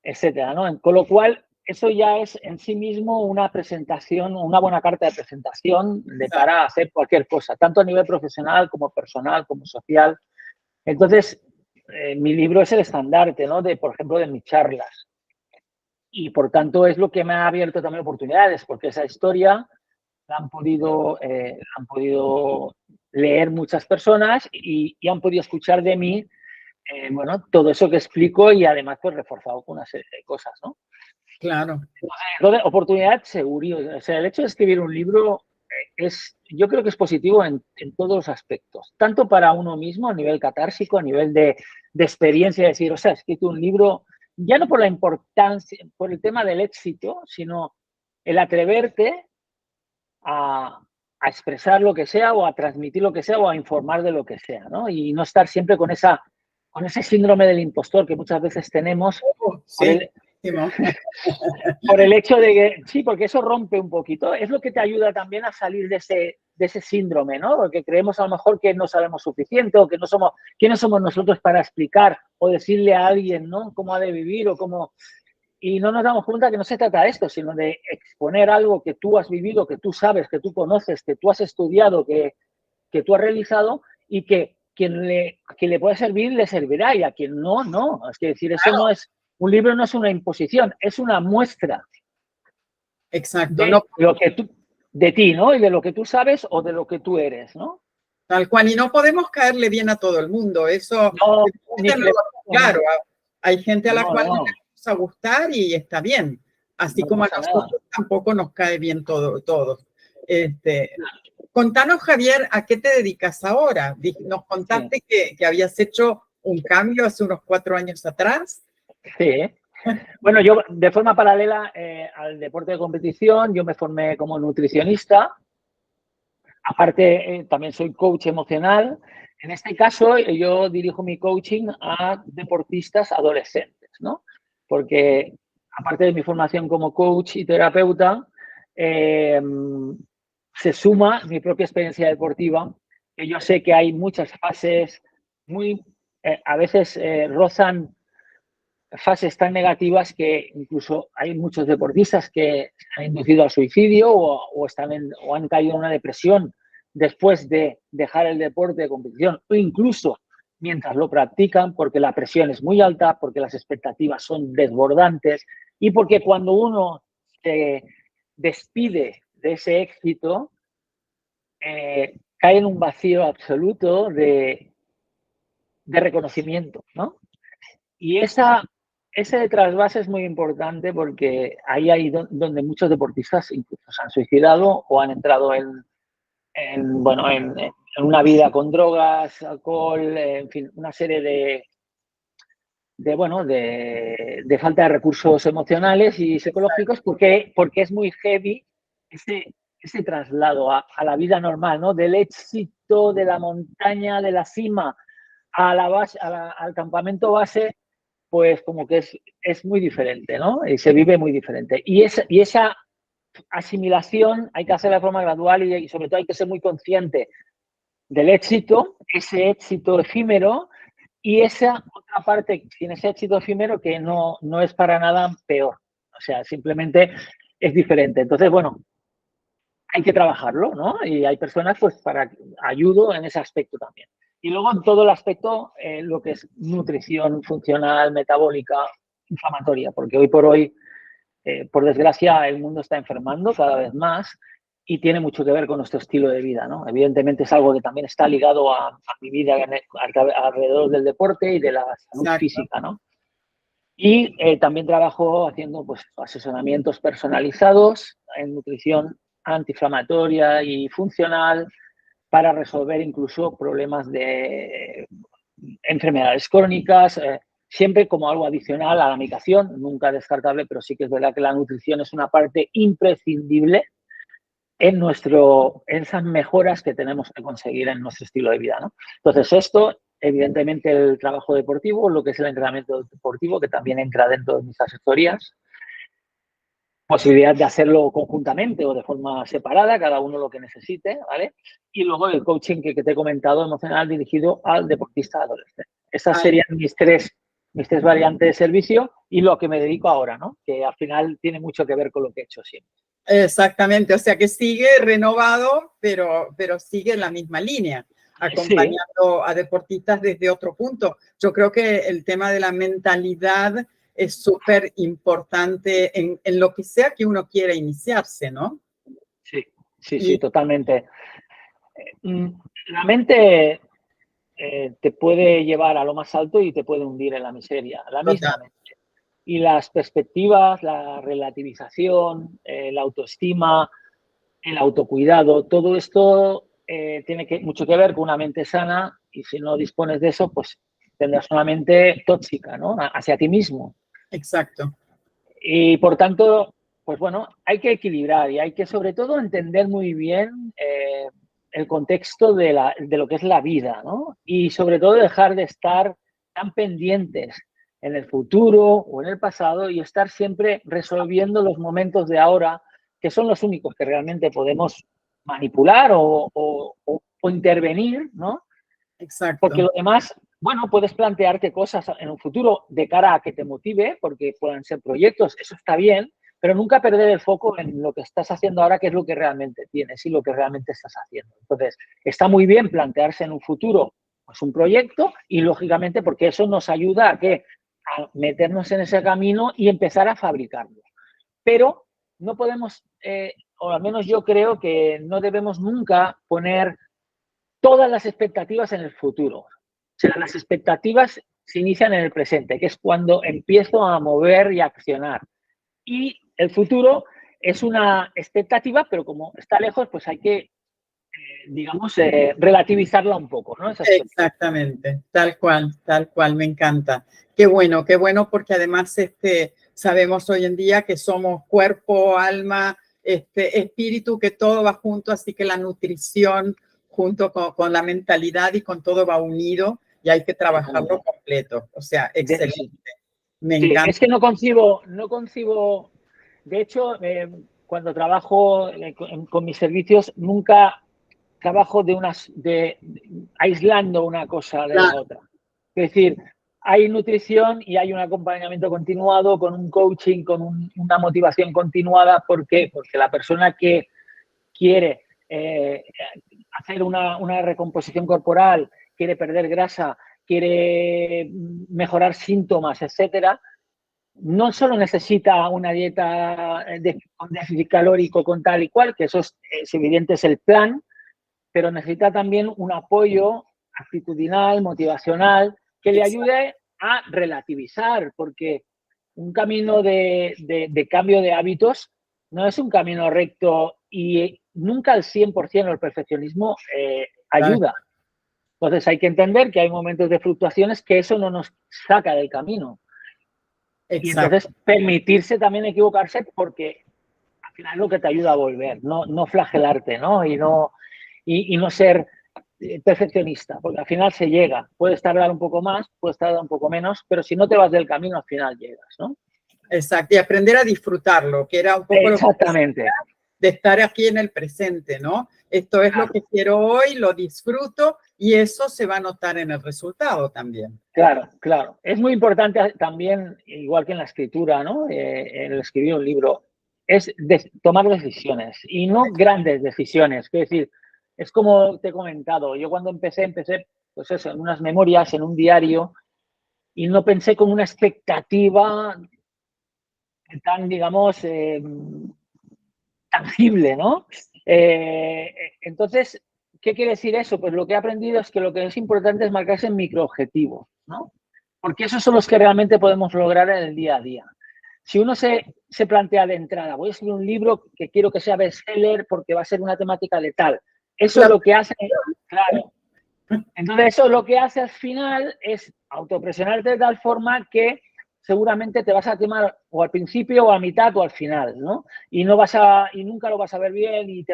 etcétera, ¿no? Con lo cual, eso ya es en sí mismo una presentación, una buena carta de presentación de cara a hacer cualquier cosa, tanto a nivel profesional como personal, como social. Entonces, mi libro es el estandarte, ¿no? Por ejemplo, de mis charlas. Y, por tanto, es lo que me ha abierto también oportunidades, porque esa historia la han podido leer muchas personas y han podido escuchar de mí, bueno, todo eso que explico y además pues reforzado con una serie de cosas, ¿no? Claro. Entonces, oportunidad seguro. O sea, el hecho de escribir un libro yo creo que es positivo en todos los aspectos, tanto para uno mismo a nivel catársico, a nivel de experiencia, de decir, o sea, he escrito un libro, ya no por la importancia, por el tema del éxito, sino el atreverte a expresar lo que sea o a transmitir lo que sea o a informar de lo que sea, ¿no? Y no estar siempre con ese síndrome del impostor que muchas veces tenemos por el hecho de que, sí, porque eso rompe un poquito, es lo que te ayuda también a salir de ese síndrome, ¿no? Porque creemos a lo mejor que no sabemos suficiente o que no somos, ¿quiénes somos nosotros para explicar o decirle a alguien, ¿no? Cómo ha de vivir o cómo... Y no nos damos cuenta que no se trata de esto, sino de exponer algo que tú has vivido, que tú sabes, que tú conoces, que tú has estudiado, que tú has realizado y que quien le pueda servir, le servirá y a quien no, no. Es decir, eso no es, un libro no es una imposición, es una muestra. Exacto. De No, lo que tú, de ti, ¿no? Y de lo que tú sabes o de lo que tú eres, ¿no? tal cual. Y no podemos caerle bien a todo el mundo. Eso, No, ni claro, hay gente a la cual no. no le vamos a gustar y está bien. Así No como a pasa nosotros nada. tampoco nos cae bien todo. Contanos, Javier, ¿a qué te dedicas ahora? Nos contaste que habías hecho un cambio hace unos 4 años atrás. Sí. Bueno, yo de forma paralela al deporte de competición, yo me formé como nutricionista. Aparte, también soy coach emocional. En este caso, yo dirijo mi coaching a deportistas adolescentes, ¿no? Porque aparte de mi formación como coach y terapeuta, se suma mi propia experiencia deportiva, que yo sé que hay muchas fases muy, a veces rozan fases tan negativas que incluso hay muchos deportistas que se han inducido al suicidio o han caído en una depresión después de dejar el deporte de competición o incluso mientras lo practican porque la presión es muy alta, porque las expectativas son desbordantes y porque cuando uno se despide de ese éxito, cae en un vacío absoluto de reconocimiento, ¿no? Y ese trasvase es muy importante porque ahí hay donde muchos deportistas incluso se han suicidado o han entrado en una vida con drogas, alcohol, en fin, una serie de falta de recursos emocionales y psicológicos porque es muy heavy ese traslado a la vida normal, ¿no? Del éxito, de la montaña, de la cima a la base, al campamento base, pues como que es muy diferente, ¿no? Y se vive muy diferente. Y esa asimilación hay que hacerla de forma gradual y sobre todo hay que ser muy consciente del éxito, ese éxito efímero y esa otra parte, tiene ese éxito efímero que no es para nada peor. O sea, simplemente es diferente. Entonces, bueno, hay que trabajarlo, ¿no? Y hay personas, pues, para ayudo en ese aspecto también. Y luego en todo el aspecto, lo que es nutrición funcional, metabólica, inflamatoria, porque hoy por hoy, por desgracia, el mundo está enfermando cada vez más y tiene mucho que ver con nuestro estilo de vida, ¿no? Evidentemente es algo que también está ligado a mi vida alrededor del deporte y de la salud física, ¿no? Y también trabajo haciendo pues, asesoramientos personalizados en nutrición antiinflamatoria y funcional para resolver incluso problemas de enfermedades crónicas, siempre como algo adicional a la medicación, nunca descartable, pero sí que es verdad que la nutrición es una parte imprescindible en esas mejoras que tenemos que conseguir en nuestro estilo de vida, ¿no? Entonces, esto, evidentemente, el trabajo deportivo, lo que es el entrenamiento deportivo, que también entra dentro de mis asesorías, posibilidad de hacerlo conjuntamente o de forma separada, cada uno lo que necesite, ¿vale? Y luego el coaching que te he comentado, emocional, dirigido al deportista adolescente. Esas serían mis tres variantes de servicio y lo que me dedico ahora, ¿no? Que al final tiene mucho que ver con lo que he hecho siempre. Exactamente, o sea que sigue renovado, pero sigue en la misma línea, acompañando a deportistas desde otro punto. Yo creo que el tema de la mentalidad es súper importante en lo que sea que uno quiera iniciarse, ¿no? Sí, totalmente. La mente te puede llevar a lo más alto y te puede hundir en la miseria, la misma mente. Y las perspectivas, la relativización, la autoestima, el autocuidado, todo esto tiene mucho que ver con una mente sana y si no dispones de eso, pues tendrás una mente tóxica, ¿no? Hacia ti mismo. Exacto. Y por tanto, pues bueno, hay que equilibrar y hay que sobre todo entender muy bien el contexto de lo que es la vida, ¿no? Y sobre todo dejar de estar tan pendientes en el futuro o en el pasado y estar siempre resolviendo los momentos de ahora, que son los únicos que realmente podemos manipular o intervenir, ¿no? Exacto. Porque lo demás, bueno, puedes plantearte cosas en un futuro de cara a que te motive, porque puedan ser proyectos, eso está bien, pero nunca perder el foco en lo que estás haciendo ahora, que es lo que realmente tienes y lo que realmente estás haciendo. Entonces, está muy bien plantearse en un futuro pues, un proyecto y, lógicamente, porque eso nos ayuda a meternos en ese camino y empezar a fabricarlo. Pero no podemos, o al menos yo creo que no debemos nunca poner todas las expectativas en el futuro. O sea, las expectativas se inician en el presente, que es cuando empiezo a mover y a accionar. Y el futuro es una expectativa, pero como está lejos, pues hay que, digamos, relativizarla un poco, ¿no? Exactamente, tal cual, me encanta. Qué bueno, porque además sabemos hoy en día que somos cuerpo, alma, espíritu, que todo va junto, así que la nutrición junto con la mentalidad y con todo va unido y hay que trabajarlo completo. O sea, excelente. Me Sí, encanta. es que no concibo, de hecho, cuando trabajo con mis servicios, nunca trabajo aislando una cosa de la otra. Es decir, hay nutrición y hay un acompañamiento continuado con un coaching, con una motivación continuada. ¿Por qué? Porque la persona que quiere hacer una recomposición corporal, quiere perder grasa, quiere mejorar síntomas, etcétera, no solo necesita una dieta con déficit calórico, con tal y cual, que eso es evidente, es el plan, pero necesita también un apoyo actitudinal, motivacional, que le ayude a relativizar, porque un camino de cambio de hábitos no es un camino recto y nunca al 100% el perfeccionismo ayuda. Entonces hay que entender que hay momentos de fluctuaciones que eso no nos saca del camino. Y entonces permitirse también equivocarse porque al final es lo que te ayuda a volver, no flagelarte, ¿no? Y no ser perfeccionista, porque al final se llega. Puedes tardar un poco más, puedes tardar un poco menos, pero si no te vas del camino, al final llegas, ¿no? Exacto, y aprender a disfrutarlo, que era un poco exactamente lo que de estar aquí en el presente, ¿no? Esto es lo que quiero hoy, lo disfruto y eso se va a notar en el resultado también. Claro. Es muy importante también, igual que en la escritura, ¿no? En el escribir un libro, es tomar decisiones y no grandes decisiones. Es decir, es como te he comentado, yo cuando empecé, pues eso, en unas memorias, en un diario, y no pensé con una expectativa tan, digamos, tangible, ¿no? Entonces, ¿qué quiere decir eso? Pues lo que he aprendido es que lo que es importante es marcarse en microobjetivos, ¿no? Porque esos son los que realmente podemos lograr en el día a día. Si uno se plantea de entrada, voy a escribir un libro que quiero que sea bestseller porque va a ser una temática de tal, eso es lo que hace, claro. Entonces, eso lo que hace al final es autopresionarte de tal forma que seguramente te vas a quemar o al principio o a mitad o al final, ¿no? Y nunca lo vas a ver bien y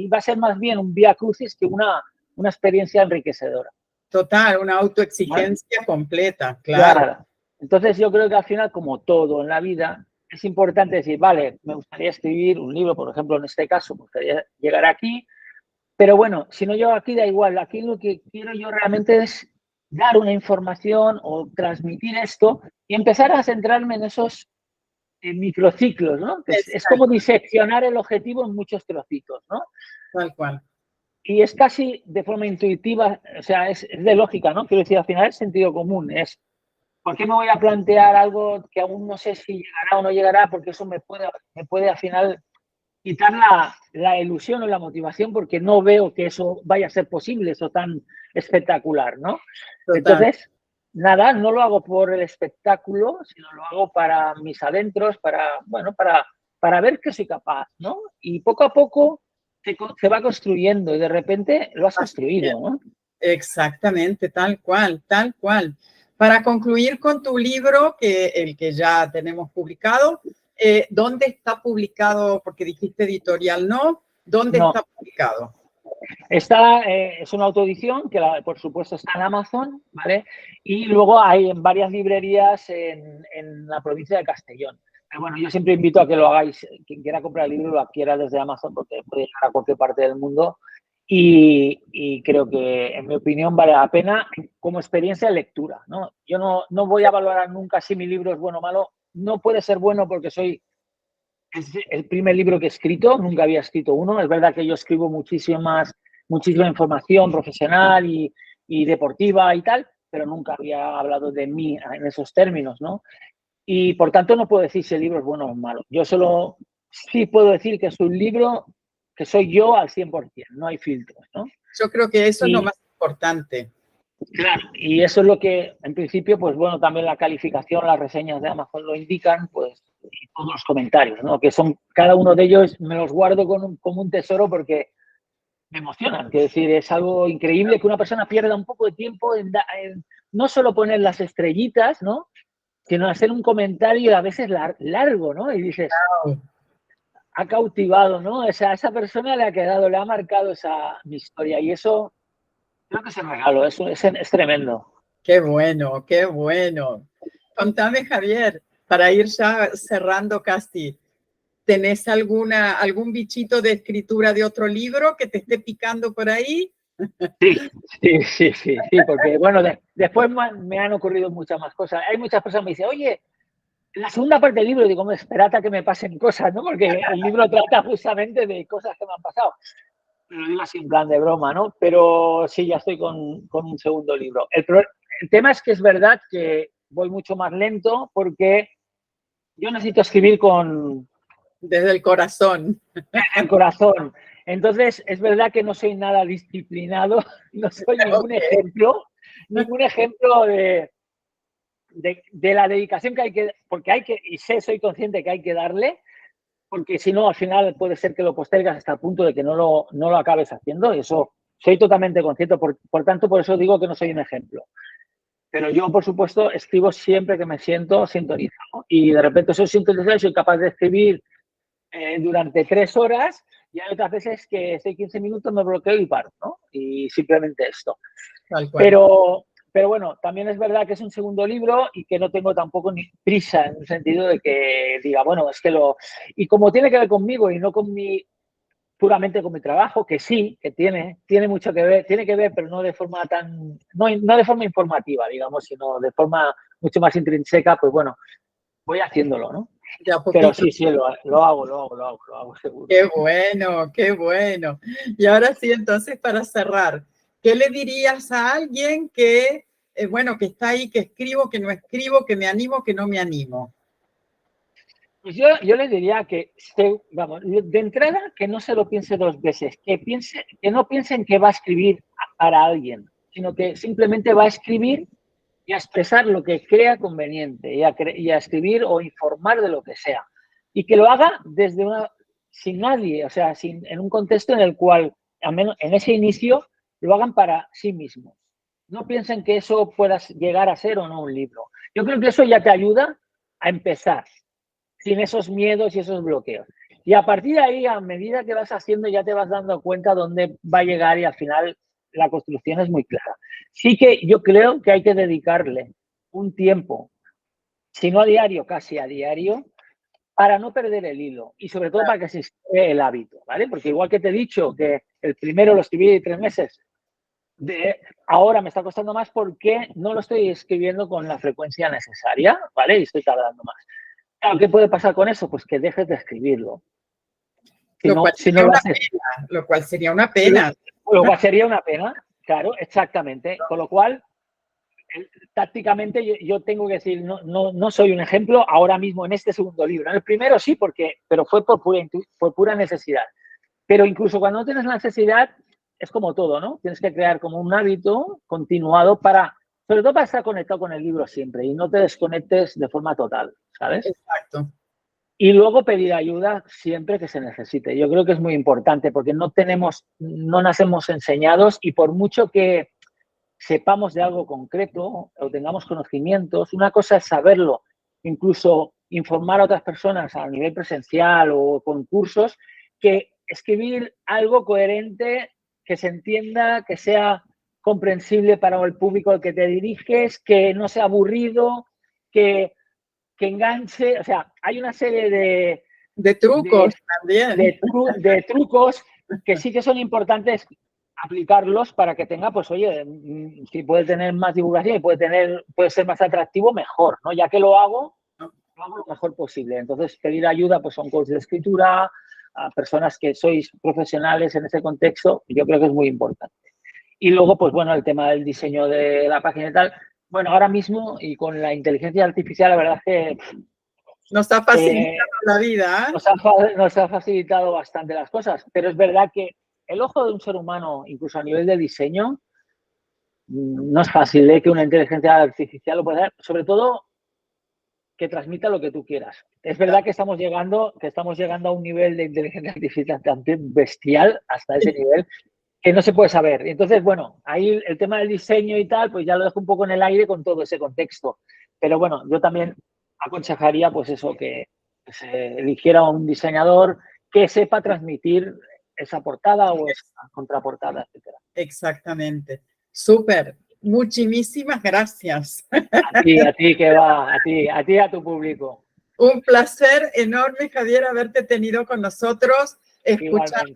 va a ser más bien un vía crucis que una experiencia enriquecedora. Total, una autoexigencia completa, claro. Entonces yo creo que al final, como todo en la vida, es importante decir, vale, me gustaría escribir un libro, por ejemplo, en este caso, me gustaría llegar aquí, pero bueno, si no llego aquí, da igual. Aquí lo que quiero yo realmente es dar una información o transmitir esto y empezar a centrarme en esos microciclos, ¿no? Es como diseccionar el objetivo en muchos trocitos, ¿no? Tal cual. Y es casi de forma intuitiva, o sea, es de lógica, ¿no? Quiero decir, al final es sentido común, es ¿por qué me voy a plantear algo que aún no sé si llegará o no llegará? Porque eso me puede al final quitar la ilusión o la motivación porque no veo que eso vaya a ser posible, eso tan espectacular, ¿no? Total. Entonces, nada, no lo hago por el espectáculo, sino lo hago para mis adentros, para ver que soy capaz, ¿no? Y poco a poco se va construyendo y de repente lo has construido, ¿no? Exactamente, tal cual, tal cual. Para concluir con tu libro, el que ya tenemos publicado, ¿dónde está publicado? Porque dijiste editorial, ¿no? ¿Dónde está publicado? Es una autoedición que, por supuesto, está en Amazon, ¿vale? Y luego hay en varias librerías en la provincia de Castellón. Bueno, yo siempre invito a que lo hagáis. Quien quiera comprar el libro lo adquiera desde Amazon porque puede llegar a cualquier parte del mundo. Y creo que, en mi opinión, vale la pena como experiencia de lectura, ¿no? Yo no voy a valorar nunca si mi libro es bueno o malo. No puede ser bueno porque es el primer libro que he escrito, nunca había escrito uno. Es verdad que yo escribo muchísima información profesional y deportiva y tal, pero nunca había hablado de mí en esos términos, ¿no? Y por tanto no puedo decir si el libro es bueno o malo. Yo solo sí puedo decir que es un libro que soy yo al 100%, no hay filtros, ¿no? Yo creo que eso es lo más importante. Claro, y eso es lo que, en principio, pues bueno, también la calificación, las reseñas de Amazon lo indican, pues, y todos los comentarios, ¿no? Que son, cada uno de ellos me los guardo como un tesoro porque me emocionan. Es decir, es algo increíble que una persona pierda un poco de tiempo en no solo poner las estrellitas, ¿no? Sino hacer un comentario a veces largo, ¿no? Y dices, Wow. ha cautivado, ¿no? O sea, a esa persona le ha quedado, le ha marcado mi historia y eso creo que es el regalo, es tremendo. Qué bueno, qué bueno. Contame, Javier, para ir ya cerrando casi, ¿tenés algún bichito de escritura de otro libro que te esté picando por ahí? Sí, porque bueno, después me han ocurrido muchas más cosas. Hay muchas personas que me dicen, oye, la segunda parte del libro, digo, esperad a que me pasen cosas, ¿no? Porque el libro trata justamente de cosas que me han pasado. Lo digo así en plan de broma, ¿no? Pero sí, ya estoy con un segundo libro. El tema es que es verdad que voy mucho más lento porque yo necesito escribir desde el corazón. el corazón. Entonces, es verdad que no soy nada disciplinado, no soy ningún ejemplo de la dedicación que hay que, porque y soy consciente que hay que darle, porque si no, al final puede ser que lo postergas hasta el punto de que no lo acabes haciendo, y eso soy totalmente consciente, por tanto, por eso digo que no soy un ejemplo. Pero yo, por supuesto, escribo siempre que me siento sintonizado, y de repente soy sintonizado y soy capaz de escribir durante 3 horas, y hay otras veces que estoy 15 minutos, me bloqueo y paro, ¿no? Y simplemente esto. Tal cual. Pero bueno, también es verdad que es un segundo libro y que no tengo tampoco ni prisa en el sentido de que diga, bueno, es que y como tiene que ver conmigo y no puramente con mi trabajo, que sí, que tiene mucho que ver, tiene que ver, pero no de forma no de forma informativa, digamos, sino de forma mucho más intrínseca, pues bueno, voy haciéndolo, ¿no? Pero sí, lo hago, seguro. Qué bueno, qué bueno. Y ahora sí, entonces, para cerrar, ¿qué le dirías a alguien que, bueno, que está ahí, que escribo, que no escribo, que me animo, que no me animo? Pues yo le diría que, vamos, de entrada, que no se lo piense 2 veces, que no piense en que va a escribir para alguien, sino que simplemente va a escribir y a expresar lo que crea conveniente y a escribir o informar de lo que sea. Y que lo haga sin nadie, o sea, en un contexto en el cual, al menos en ese inicio, lo hagan para sí mismos. No piensen que eso pueda llegar a ser o no un libro. Yo creo que eso ya te ayuda a empezar sin esos miedos y esos bloqueos. Y a partir de ahí, a medida que vas haciendo, ya te vas dando cuenta dónde va a llegar y al final la construcción es muy clara. Sí que yo creo que hay que dedicarle un tiempo, si no a diario, casi a diario, para no perder el hilo y sobre todo para que se instale el hábito, ¿vale? Porque igual que te he dicho que el primero lo escribí de 3 meses, ahora me está costando más porque no lo estoy escribiendo con la frecuencia necesaria, ¿vale? Y estoy tardando más. Claro, ¿qué puede pasar con eso? Pues que dejes de escribirlo. Lo cual sería una pena. Lo cual sería una pena, claro, exactamente. Con lo cual, tácticamente yo tengo que decir, no soy un ejemplo ahora mismo en este segundo libro. En el primero sí, pero fue por pura necesidad. Pero incluso cuando no tienes la necesidad, es como todo, ¿no? Tienes que crear como un hábito continuado sobre todo para estar conectado con el libro siempre y no te desconectes de forma total, ¿sabes? Exacto. Y luego pedir ayuda siempre que se necesite. Yo creo que es muy importante porque no nacemos enseñados y por mucho que sepamos de algo concreto o tengamos conocimientos, una cosa es saberlo, incluso informar a otras personas a nivel presencial o con cursos, que escribir algo coherente, que se entienda, que sea comprensible para el público al que te diriges, que no sea aburrido, que que enganche, o sea, hay una serie de trucos también. de trucos que sí que son importantes aplicarlos para que tenga, pues oye, si puede tener más divulgación y puede ser más atractivo, mejor, ¿no? Ya que lo hago lo mejor posible. Entonces, pedir ayuda, pues a un coach de escritura, a personas que sois profesionales en ese contexto, yo creo que es muy importante. Y luego, pues bueno, el tema del diseño de la página y tal. Bueno, ahora mismo y con la inteligencia artificial, la verdad es que nos ha facilitado la vida. Nos ha facilitado bastante las cosas, pero es verdad que el ojo de un ser humano, incluso a nivel de diseño, no es fácil que una inteligencia artificial lo pueda hacer, sobre todo que transmita lo que tú quieras. Es verdad que estamos llegando a un nivel de inteligencia artificial tan bestial, hasta ese nivel, que no se puede saber. Y entonces, bueno, ahí el tema del diseño y tal, pues ya lo dejo un poco en el aire con todo ese contexto. Pero bueno, yo también aconsejaría, pues eso, que se eligiera un diseñador que sepa transmitir esa portada o esa contraportada, etcétera. Exactamente. Súper. Muchísimas gracias. A ti que va, a ti y a tu público. Un placer enorme, Javier, haberte tenido con nosotros, escuchar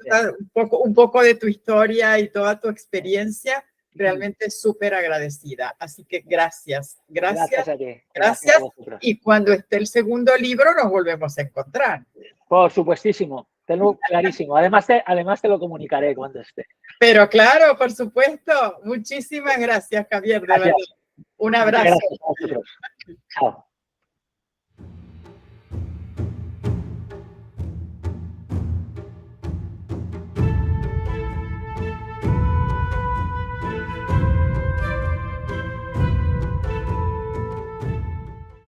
un poco de tu historia y toda tu experiencia. Realmente súper agradecida. Así que gracias. Gracias a ti. Gracias. Y cuando esté el segundo libro, nos volvemos a encontrar. Por supuestísimo. Tengo clarísimo. Además te lo comunicaré cuando esté. Pero claro, por supuesto. Muchísimas gracias, Javier. De verdad. Un abrazo. Gracias a vosotros. Chao.